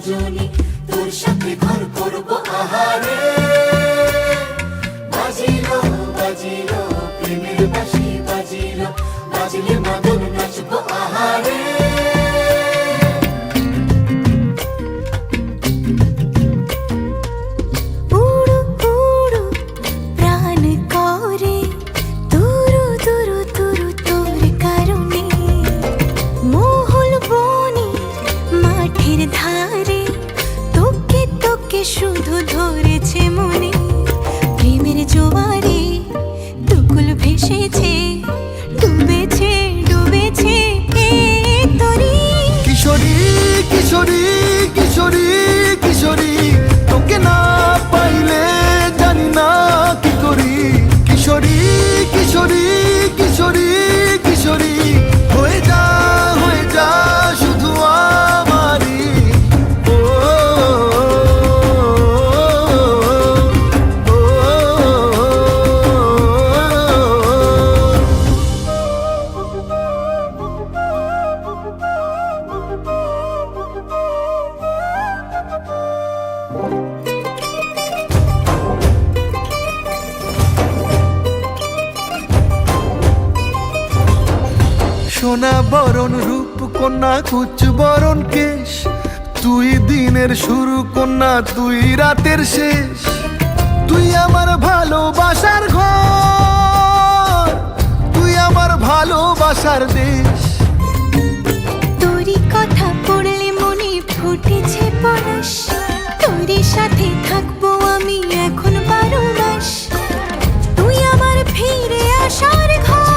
সজনী, তোর সাথে ঘর করবো আহারে। বাজিলো বাজিলো প্রেমের বাঁশি বাজিলো, বাজলে মদন নাচবো আহারে। শুধু ধরেছে মনে প্রেমের জোয়ারে, দুকুল ভেসেছে, ডুবেছে ডুবেছে তরি। কিশোরী কিশোরী কিশোরী কিশোরী, তোকে না পাইলে জানি না কি করি। কিশোরী কিশোরী কিশোরী কিশোরী, হয়ে যা শুধু আমারই। ও সোনা বরণ রূপ কন্যা, কুচ বরণ কেশ, তুই দিনের শুরু কন্যা, তুই রাতের শেষ। তুই আমার ভালোবাসার ঘর, তুই আমার ভালোবাসার দেশ। তোরই কথা পড়লে মনে ফুটেছে পরশ, তোরই সাথে থাকবো আমি এখন 12 মাস। তুই আমার ফিরে আসার ঘর,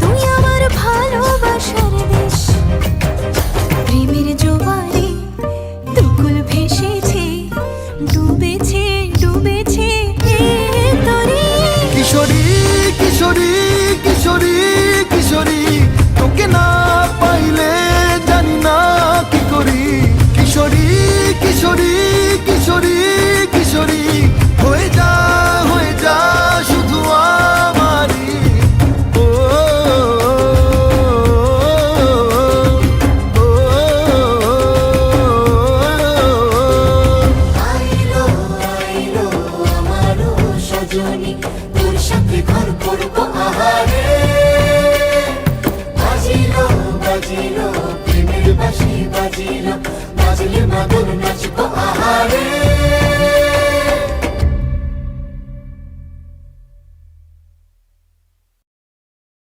তুই আমার ভালোবাসার দেশ। প্রেমের জোয়ারে দুকুল ভেসেছে, ডুবেছে ডুবেছে তরি। কিশোরী কিশোরী কিশোরী কিশোরী, তোকে না পাইলে জানি না কি করি। কিশোরী কিশোরী কিশোরী কিশোরী, হয়ে যা শুধু আমারই। ও আইলো আইলো আমারও সজনী, তোর সাথে ঘর করবো আহারে। বাজিলো বাজিলো প্রেমের বাঁশি বাজিলো, বাজলে মদন নাচবো আহারে।